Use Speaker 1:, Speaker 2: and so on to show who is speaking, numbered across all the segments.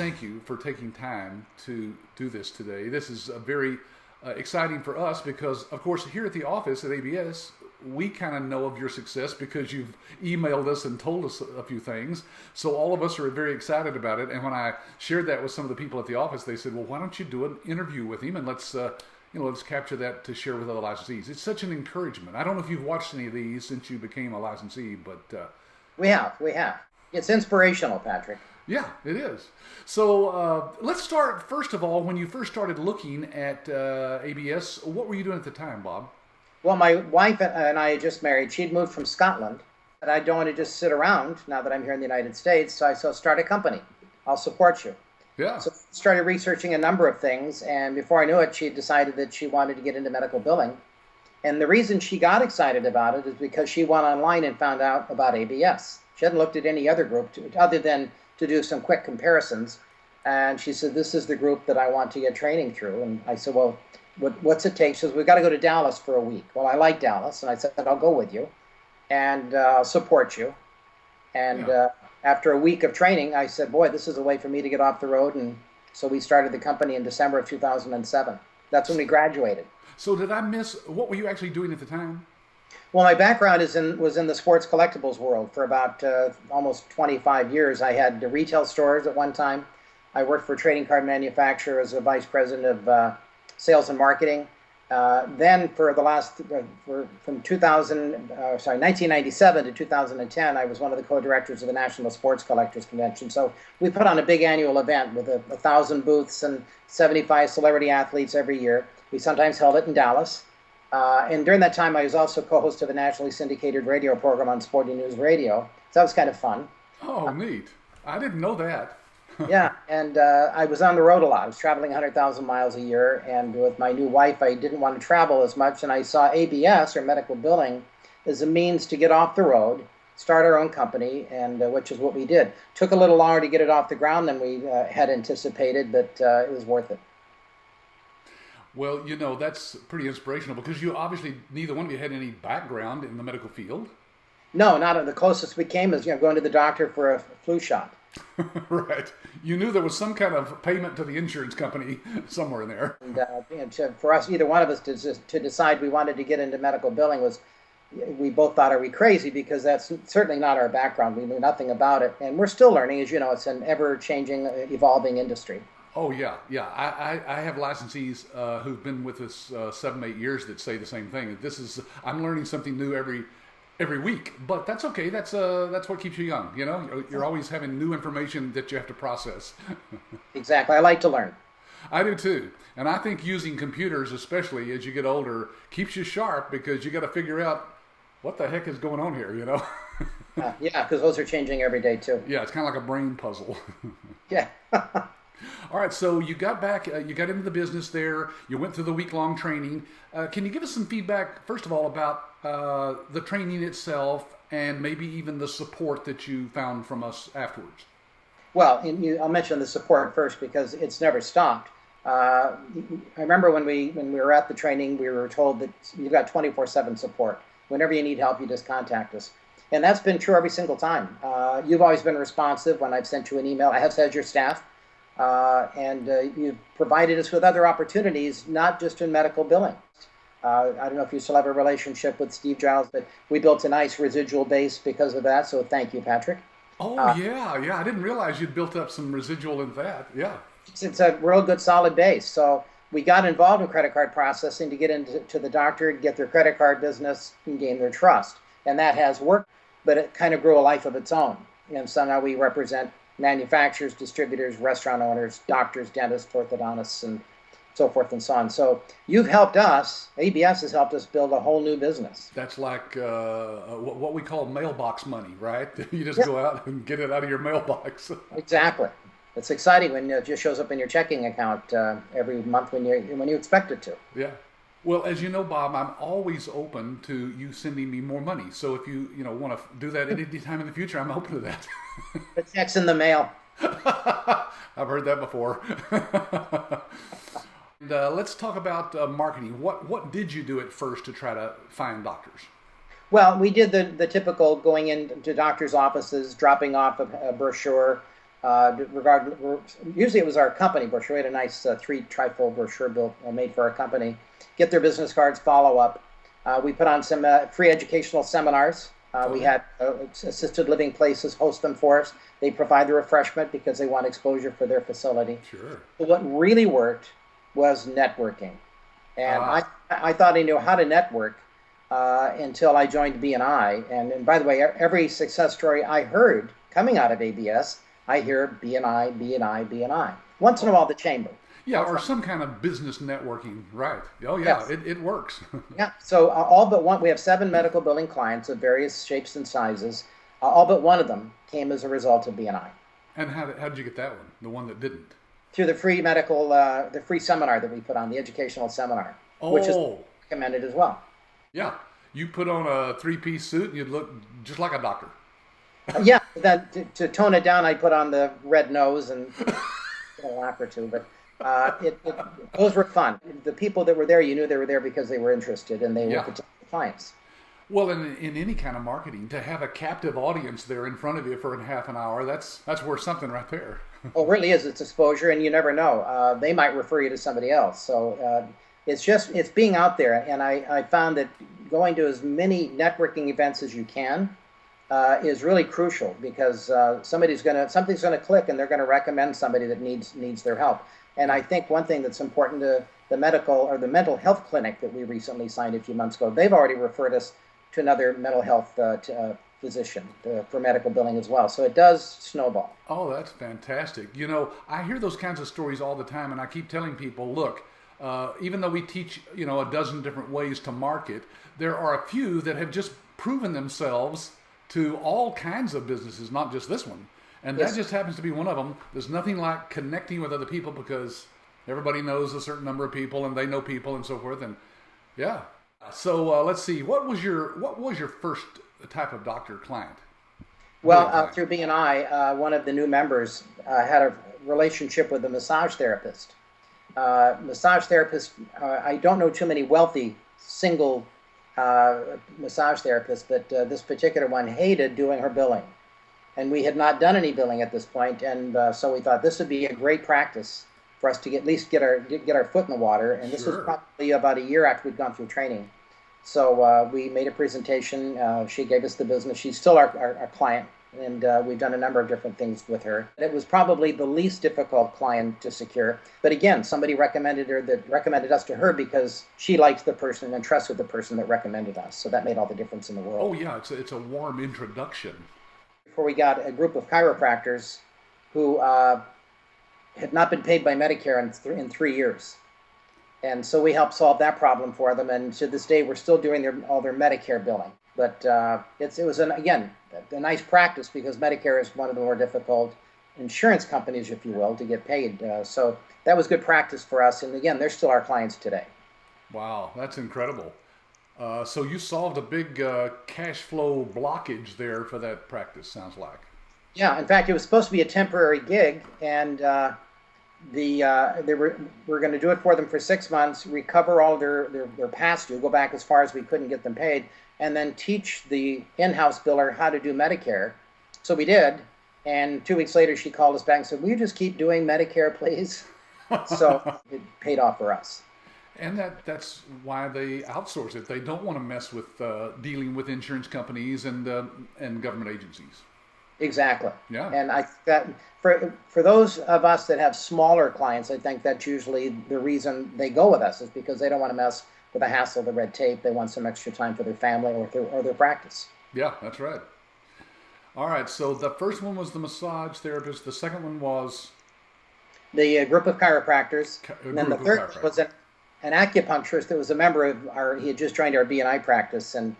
Speaker 1: thank you for taking time to do this today. This is very exciting for us because, of course, here at the office at ABS, we kind of know of your success because you've emailed us and told us a few things. So all of us are very excited about it. And when I shared that with some of the people at the office, they said, "Well, why don't you do an interview with him and let's capture that to share with other licensees." It's such an encouragement. I don't know if you've watched any of these since you became a licensee, but
Speaker 2: We have. It's inspirational, Patrick.
Speaker 1: yeah, it is. So let's start, first of all, when you first started looking at ABS, what were you doing at the time, Bob?
Speaker 2: Well, my wife and I had just married. She'd moved from Scotland, and I don't want to just sit around now that I'm here in the United States, so I said, start a company. I'll support you.
Speaker 1: Yeah.
Speaker 2: So started researching a number of things, and before I knew it, she had decided that she wanted to get into medical billing. And the reason she got excited about it is because she went online and found out about ABS. She hadn't looked at any other group other than to do some quick comparisons. And she said, "This is the group that I want to get training through." And I said, "Well, what's it take?" She says, "We've got to go to Dallas for a week." Well, I like Dallas. And I said, "I'll go with you and support you." And after a week of training, I said, "Boy, this is a way for me to get off the road." And so we started the company in December of 2007. That's when we graduated.
Speaker 1: So did I miss, what were you actually doing at the time?
Speaker 2: Well, my background was in the sports collectibles world for about almost 25 years. I had retail stores at one time. I worked for a trading card manufacturer as a vice president of sales and marketing. Then for the last, from 1997 to 2010, I was one of the co-directors of the National Sports Collectors Convention. So we put on a big annual event with 1,000 booths and 75 celebrity athletes every year. We sometimes held it in Dallas. And during that time, I was also co-host of a nationally syndicated radio program on Sporting News Radio. So that was kind of fun.
Speaker 1: Oh, neat. I didn't know that.
Speaker 2: Yeah, and I was on the road a lot. I was traveling 100,000 miles a year, and with my new wife, I didn't want to travel as much, and I saw ABS, or medical billing, as a means to get off the road, start our own company, and which is what we did. Took a little longer to get it off the ground than we had anticipated, but it was worth it.
Speaker 1: Well, that's pretty inspirational because you obviously, neither one of you had any background in the medical field.
Speaker 2: No, not the closest we came is going to the doctor for a flu shot.
Speaker 1: Right. You knew there was some kind of payment to the insurance company somewhere in there.
Speaker 2: And for us, either one of us to decide we wanted to get into medical billing we both thought, are we crazy? Because that's certainly not our background. We knew nothing about it. And we're still learning. As you know, it's an ever-changing, evolving industry.
Speaker 1: Oh, yeah. I have licensees who've been with us 7, 8 years that say the same thing. I'm learning something new every week, but that's okay. That's what keeps you young. You're always having new information that you have to process.
Speaker 2: Exactly. I like to learn.
Speaker 1: I do too. And I think using computers, especially as you get older, keeps you sharp because you got to figure out what the heck is going on here,
Speaker 2: Yeah, because those are changing every day too.
Speaker 1: Yeah, it's kind of like a brain puzzle.
Speaker 2: Yeah.
Speaker 1: All right, so you got back, you got into the business there, you went through the week-long training. Can you give us some feedback, first of all, about the training itself and maybe even the support that you found from us afterwards?
Speaker 2: Well, I'll mention the support first because it's never stopped. I remember when we were at the training, we were told that you've got 24/7 support. Whenever you need help, you just contact us. And that's been true every single time. You've always been responsive when I've sent you an email. I have said your staff. And you've provided us with other opportunities, not just in medical billing. I don't know if you still have a relationship with Steve Giles, but we built a nice residual base because of that, so thank you, Patrick.
Speaker 1: Oh, yeah. I didn't realize you'd built up some residual in that. Yeah.
Speaker 2: It's a real good, solid base. So we got involved in credit card processing to get into the doctor, get their credit card business, and gain their trust. And that has worked, but it kind of grew a life of its own. And so now we represent manufacturers, distributors, restaurant owners, doctors, dentists, orthodontists, and so forth and so on. So you've helped us, ABS has helped us build a whole new business.
Speaker 1: That's like what we call mailbox money, right? You just go out and get it out of your mailbox.
Speaker 2: Exactly. It's exciting when it just shows up in your checking account every month when you expect it to.
Speaker 1: Yeah. Well, as you know, Bob, I'm always open to you sending me more money. So if you want to do that any time in the future, I'm open to that.
Speaker 2: The check's in the mail.
Speaker 1: I've heard that before. And, let's talk about marketing. What did you do at first to try to find doctors?
Speaker 2: Well, we did the typical going into doctors' offices, dropping off a brochure, Usually it was our company brochure. We had a nice three trifold brochure built made for our company. Get their business cards, follow up. We put on some free educational seminars. We had assisted living places host them for us. They provide the refreshment because they want exposure for their facility.
Speaker 1: Sure.
Speaker 2: But what really worked was networking. And I thought I knew how to network until I joined BNI. And by the way, every success story I heard coming out of ABS, I hear BNI, BNI, BNI. Once in a while, the chamber.
Speaker 1: Yeah, or some kind of business networking, right? Oh, yeah,
Speaker 2: Yes.
Speaker 1: it works.
Speaker 2: Yeah, so all but one, we have 7 medical building clients of various shapes and sizes. All but one of them came as a result of BNI.
Speaker 1: And how did you get that one? The one that didn't?
Speaker 2: Through the free the free seminar that we put on, the educational seminar, which is
Speaker 1: Oh,
Speaker 2: recommended as well.
Speaker 1: yeah. You put on a 3-piece suit and you'd look just like a doctor.
Speaker 2: Yeah, then to tone it down, I put on the red nose and a laugh or two, but those were fun. The people that were there, you knew they were there because they were interested and they were potential clients.
Speaker 1: Well, in any kind of marketing, to have a captive audience there in front of you for a half an hour, that's worth something right there.
Speaker 2: Oh, it really is. It's exposure, and you never know. They might refer you to somebody else. So it's being out there, and I found that going to as many networking events as you can is really crucial because something's gonna click, and they're gonna recommend somebody that needs their help. And I think one thing that's important to the mental health clinic that we recently signed a few months ago, they've already referred us to another mental health physician for medical billing as well. So it does snowball.
Speaker 1: Oh, that's fantastic. You know, I hear those kinds of stories all the time, and I keep telling people, look, even though we teach, a dozen different ways to market, there are a few that have just proven themselves to all kinds of businesses, not just this one. And
Speaker 2: Yes.
Speaker 1: that just happens to be one of them. There's nothing like connecting with other people because everybody knows a certain number of people and they know people and so forth. And yeah. So let's see. What was your first type of doctor client?
Speaker 2: Well, through BNI, one of the new members had a relationship with a massage therapist. I don't know too many wealthy single massage therapists, but this particular one hated doing her billing. And we had not done any billing at this point, and so we thought this would be a great practice for us to at least get our foot in the water. And this was probably about a year after we'd gone through training. So we made a presentation. She gave us the business. She's still our client, and we've done a number of different things with her. It was probably the least difficult client to secure. But again, somebody recommended us to her because she liked the person and trusted the person that recommended us. So that made all the difference in the world.
Speaker 1: Oh yeah, it's a warm introduction.
Speaker 2: Before we got a group of chiropractors who had not been paid by Medicare in 3 years. And so we helped solve that problem for them. And to this day, we're still doing all their Medicare billing. But it was, again, a nice practice because Medicare is one of the more difficult insurance companies, if you will, to get paid. So that was good practice for us. And again, they're still our clients today.
Speaker 1: Wow, that's incredible. So you solved a big cash flow blockage there for that practice, sounds like.
Speaker 2: Yeah, in fact, it was supposed to be a temporary gig, and we're going to do it for them for 6 months, recover all their past due, go back as far as we couldn't get them paid, and then teach the in-house biller how to do Medicare. So we did, and 2 weeks later she called us back and said, "Will you just keep doing Medicare, please?" So it paid off for us.
Speaker 1: And that's why they outsource it. They don't want to mess with dealing with insurance companies and government agencies.
Speaker 2: Exactly.
Speaker 1: Yeah.
Speaker 2: And I that for those of us that have smaller clients, I think that's usually the reason they go with us is because they don't want to mess with the hassle, the red tape. They want some extra time for their family or their practice.
Speaker 1: Yeah, that's right. All right. So the first one was the massage therapist. The second one was
Speaker 2: the group of chiropractors. And then the third was an acupuncturist that was a member of he had just joined our BNI practice, and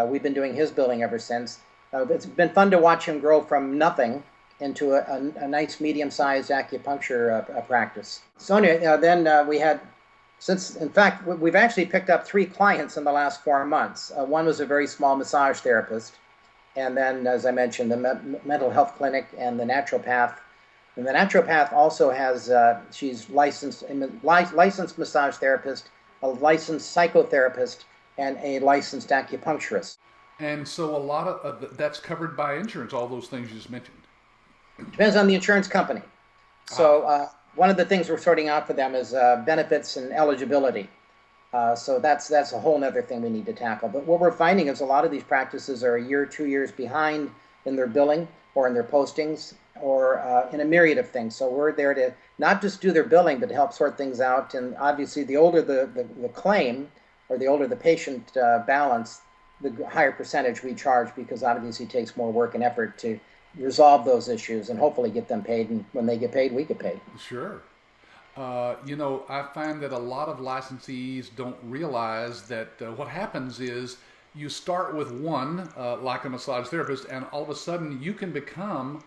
Speaker 2: we've been doing his billing ever since. It's been fun to watch him grow from nothing into a nice medium-sized acupuncture practice. So anyway, then we had, in fact, we've actually picked up 3 clients in the last 4 months. One was a very small massage therapist, and then, as I mentioned, the mental health clinic and the naturopath. And the naturopath also has, she's licensed massage therapist, a licensed psychotherapist, and a licensed acupuncturist.
Speaker 1: And so a lot of that's covered by insurance, all those things you just mentioned.
Speaker 2: Depends on the insurance company. So one of the things we're sorting out for them is benefits and eligibility. So that's a whole other thing we need to tackle. But what we're finding is a lot of these practices are a year, 2 years behind in their billing or in their postings or in a myriad of things. So we're there to not just do their billing, but to help sort things out. And obviously, the older the claim or the older the patient balance, the higher percentage we charge, because obviously it takes more work and effort to resolve those issues and hopefully get them paid. And when they get paid, we get paid.
Speaker 1: Sure. I find that a lot of licensees don't realize that what happens is you start with one, like a massage therapist, and all of a sudden you can become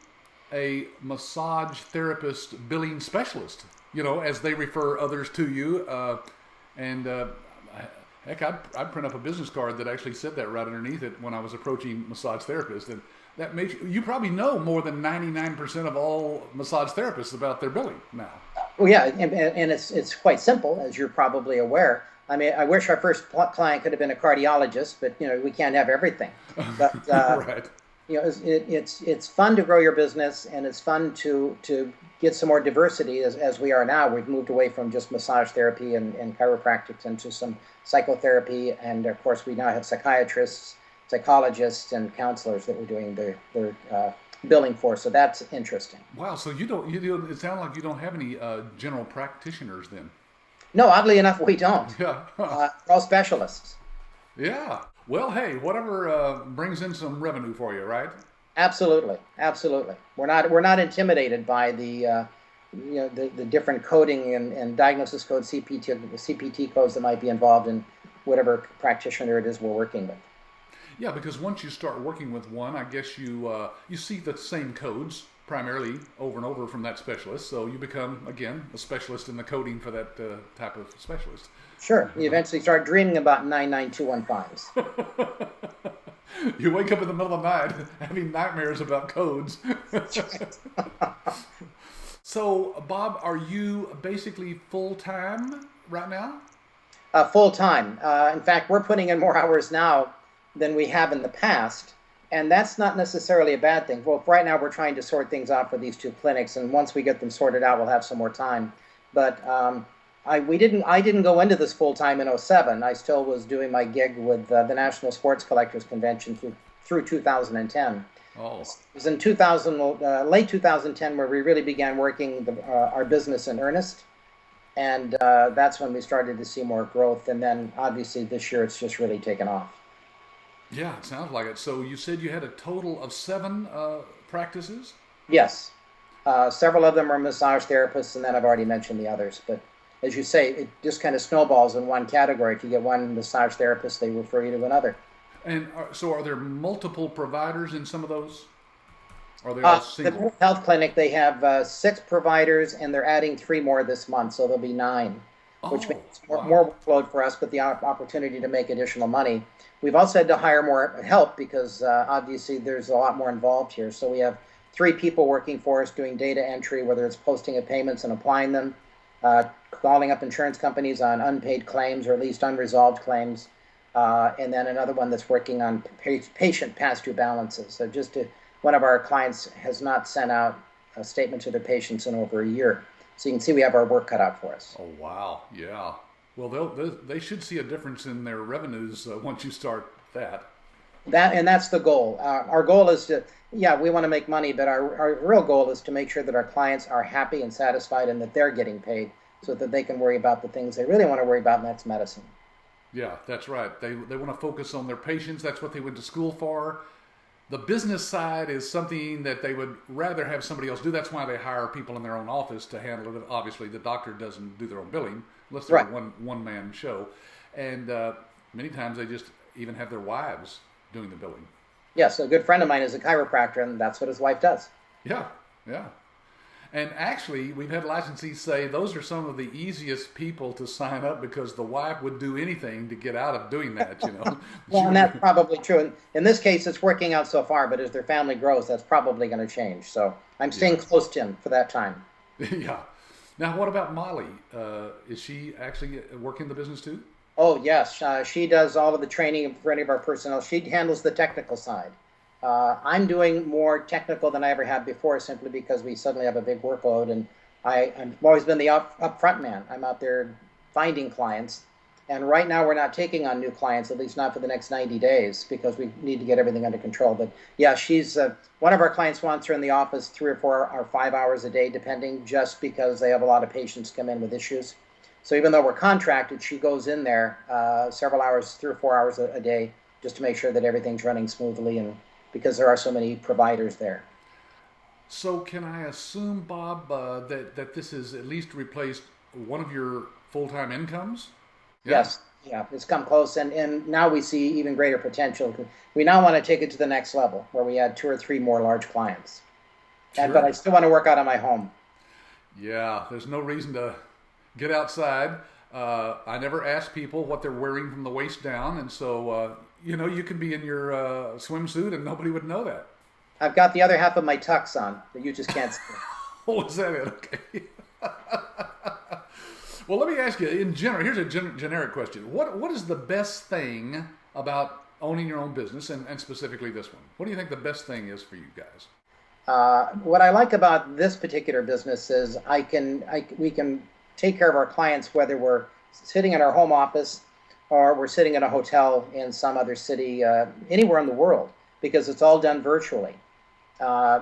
Speaker 1: a massage therapist billing specialist, as they refer others to you. Heck, I'd print up a business card that actually said that right underneath it when I was approaching massage therapists. And that makes you probably know more than 99% of all massage therapists about their billing now.
Speaker 2: Well, yeah, and it's quite simple, as you're probably aware. I mean, I wish our first client could have been a cardiologist, but we can't have everything. But
Speaker 1: right.
Speaker 2: It's fun to grow your business, and it's fun to get some more diversity as we are now. We've moved away from just massage therapy and chiropractic into some psychotherapy, and of course we now have psychiatrists, psychologists, and counselors that we're doing their billing for. So that's interesting.
Speaker 1: Wow. So it sounds like you don't have any general practitioners then.
Speaker 2: No, oddly enough, we don't.
Speaker 1: Yeah.
Speaker 2: We're all specialists.
Speaker 1: Yeah. Well, hey, whatever brings in some revenue for you, right?
Speaker 2: Absolutely. We're not intimidated by the different coding and diagnosis codes, CPT codes that might be involved in whatever practitioner it is we're working with.
Speaker 1: Yeah, because once you start working with one, I guess you see the same codes primarily over and over from that specialist. So you become, again, a specialist in the coding for that type of specialist.
Speaker 2: Sure. You eventually start dreaming about 99215s.
Speaker 1: You wake up in the middle of the night having nightmares about codes. So, Bob, are you basically full-time right now?
Speaker 2: Full-time. In fact, we're putting in more hours now than we have in the past. And that's not necessarily a bad thing. Well, right now we're trying to sort things out for these two clinics, and once we get them sorted out, we'll have some more time. But I didn't go into this full time in '07. I still was doing my gig with the National Sports Collectors Convention through 2010.
Speaker 1: Oh.
Speaker 2: It was in late 2010 where we really began working our business in earnest, and that's when we started to see more growth. And then obviously this year it's just really taken off.
Speaker 1: Yeah, it sounds like it. So you said you had a total of 7 practices?
Speaker 2: Yes. Several of them are massage therapists, and then I've already mentioned the others. But as you say, it just kind of snowballs in one category. If you get one massage therapist, they refer you to another.
Speaker 1: And so are there multiple providers in some of those? Or are they all single?
Speaker 2: The health clinic, they have 6 providers, and they're adding 3 more this month, so there'll be 9. Which means more workload for us, but the opportunity to make additional money. We've also had to hire more help because obviously there's a lot more involved here. So we have 3 people working for us doing data entry, whether it's posting of payments and applying them, calling up insurance companies on unpaid claims or at least unresolved claims, and then another one that's working on patient past due balances. So one of our clients has not sent out a statement to their patients in over a year. So you can see we have our work cut out for us.
Speaker 1: Oh, wow. Yeah. Well, they should see a difference in their revenues once you start that.
Speaker 2: That's the goal. Our goal is we want to make money, but our real goal is to make sure that our clients are happy and satisfied and that they're getting paid so that they can worry about the things they really want to worry about, and that's medicine.
Speaker 1: Yeah, that's right. They want to focus on their patients. That's what they went to school for. The business side is something that they would rather have somebody else do. That's why they hire people in their own office to handle it. Obviously, the doctor doesn't do their own billing unless they're a one-man show. And many times they just even have their wives doing the billing.
Speaker 2: Yes, a good friend of mine is a chiropractor, and that's what his wife does.
Speaker 1: Yeah. And actually, we've had licensees say those are some of the easiest people to sign up because the wife would do anything to get out of doing that,
Speaker 2: Well, and that's probably true. In this case, it's working out so far, but as their family grows, that's probably going to change. So I'm staying close to him for that time.
Speaker 1: Yeah. Now, what about Molly? Is she actually working the business too?
Speaker 2: Oh, yes. She does all of the training for any of our personnel. She handles the technical side. I'm doing more technical than I ever have before, simply because we suddenly have a big workload, and I've always been the upfront man. I'm out there finding clients, and right now we're not taking on new clients, at least not for the next 90 days, because we need to get everything under control. But yeah, she's one of our clients wants her in the office 3 or 4 or 5 hours a day, depending, just because they have a lot of patients come in with issues. So even though we're contracted, she goes in there several hours, 3 or 4 hours a day, just to make sure that everything's running smoothly, and because there are so many providers there.
Speaker 1: So can I assume, Bob, that this has at least replaced one of your full-time incomes? Yeah.
Speaker 2: Yes, yeah, it's come close, and now we see even greater potential. We now want to take it to the next level, where we add 2 or 3 more large clients.
Speaker 1: Sure.
Speaker 2: But I still want to work out of my home.
Speaker 1: Yeah, there's no reason to get outside. I never ask people what they're wearing from the waist down, and so you can be in your swimsuit and nobody would know that.
Speaker 2: I've got the other half of my tux on that you just can't see.
Speaker 1: Oh, is that it? Okay. Well, let me ask you, in general, here's a generic question. What is the best thing about owning your own business, and specifically this one? What do you think the best thing is for you guys?
Speaker 2: What I like about this particular business is we can take care of our clients, whether we're sitting in our home office or we're sitting in a hotel in some other city, anywhere in the world, because it's all done virtually.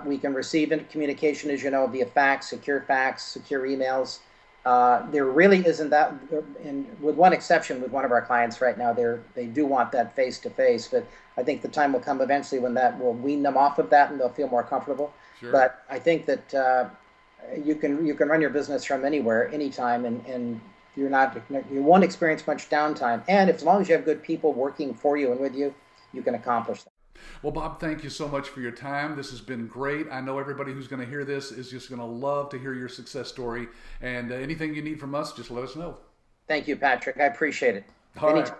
Speaker 2: We can receive communication, as you know, via fax, secure emails. There really isn't that, and with one exception, with one of our clients right now, they do want that face-to-face, but I think the time will come eventually when that will wean them off of that and they'll feel more comfortable.
Speaker 1: Sure.
Speaker 2: But I think that you can run your business from anywhere, anytime, and you won't experience much downtime. And as long as you have good people working for you and with you, you can accomplish that.
Speaker 1: Well, Bob, thank you so much for your time. This has been great. I know everybody who's going to hear this is just going to love to hear your success story. And anything you need from us, just let us know.
Speaker 2: Thank you, Patrick. I appreciate it.
Speaker 1: All right.